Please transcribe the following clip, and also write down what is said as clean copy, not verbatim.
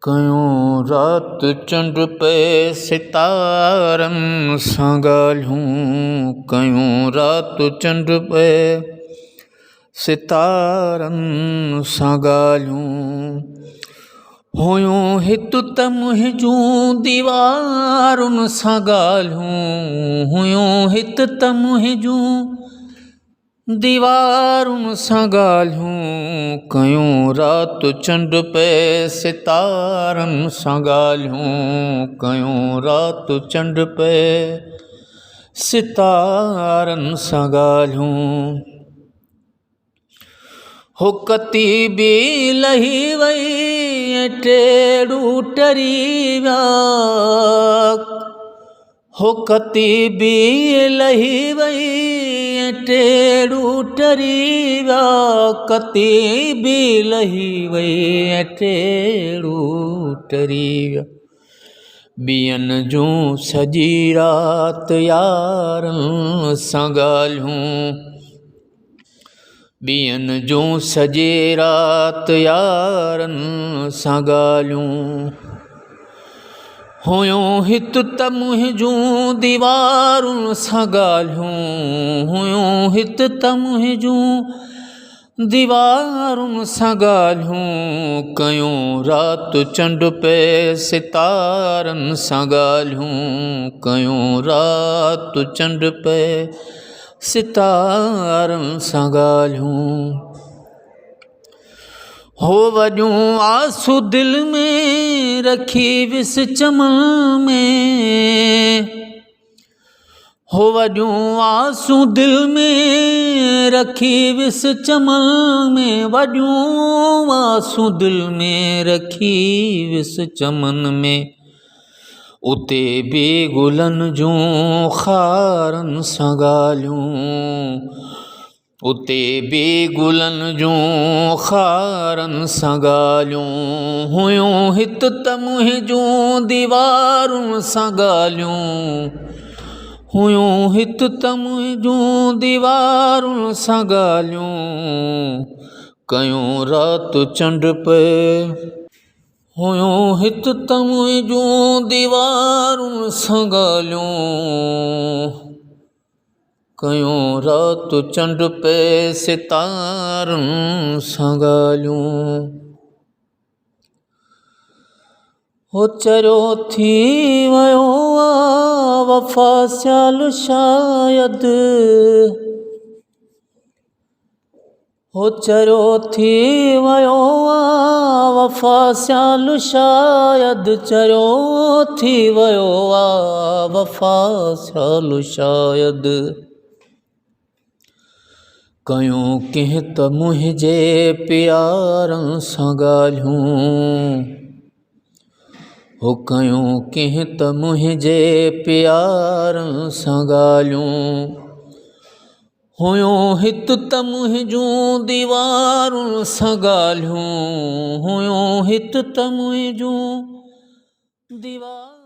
कयूं रात चंड पे सितारनि सां ॻाल्हियूं, कयूं रात चंड पे सितारनि सां ॻाल्हियूं। हुयूं हितु त मुंहिंजूं दीवारुनि सां ॻाल्हियूं, हुयूं हितु त मुंहिंजूं दीवारुनि सां ॻाल्हियूं। कयूं रात चंड पे सितारनि सां ॻाल्हियूं, कयूं रात चंड पे सितारनि सां ॻाल्हियूं। हो कती बि लही वई ऐं टेड़ू टरी विया, हो कती बि लही वई ऐं टेड़ू टरी विया, कती बि लही वई ऐं टेड़ू टरी विया। ॿियनि जूं सॼी राति यारनि सां ॻाल्हियूं, ॿियनि जूं सॼी राति यारनि सां ॻाल्हियूं। हुयूं हितु त मुंहिंजूं दीवारुनि सां ॻाल्हियूं, हुयूं हितु त मुंहिंजूं दीवारुनि सां ॻाल्हियूं। कयूं रात चंड पे सितारनि सां ॻाल्हियूं, कयूं रात चंड पे सितारनि सां ॻाल्हियूं। हो वॾियूं आसूं दिलि में रखी विस चमन में, हो वॾियूं आसूं दिलि में रखी विस चमन में, वॾियूं आसूं दिलि में रखी विस चमन में। उते बि गुलनि जूं खारनि सां ॻाल्हियूं, उते बि गुलनि जूं खारनि सां ॻाल्हियूं। हुयूं हितु त मुंहिंजूं दीवारुनि सां ॻाल्हियूं, हुयूं हितु त मुंहिंजूं दीवारुनि सां ॻाल्हियूं। कयूं रात चंड पे, हुयूं हितु त मुंहिंजूं दीवारुनि सां ॻाल्हियूं। कयूं रात चंड पे सितारनि सां ॻाल्हियूं। हो चरियो थी वियो आहे वफ़ा सियाल शायदि, हो चरियो थी वियो आहे वफ़ा सियाल शायदि, चरियो थी वियो आहे वफ़ा सियाल शायदि। कयूं कंहिं त मुंहिंजे प्यारनि सां ॻाल्हियूं, हो कयूं कंहिं त मुंहिंजे प्यारनि सां ॻाल्हियूं। हुयूं हितु त मुंहिंजूं दीवारुनि सां ॻाल्हियूं, हुयूं हितु त मुंहिंजूं दीवार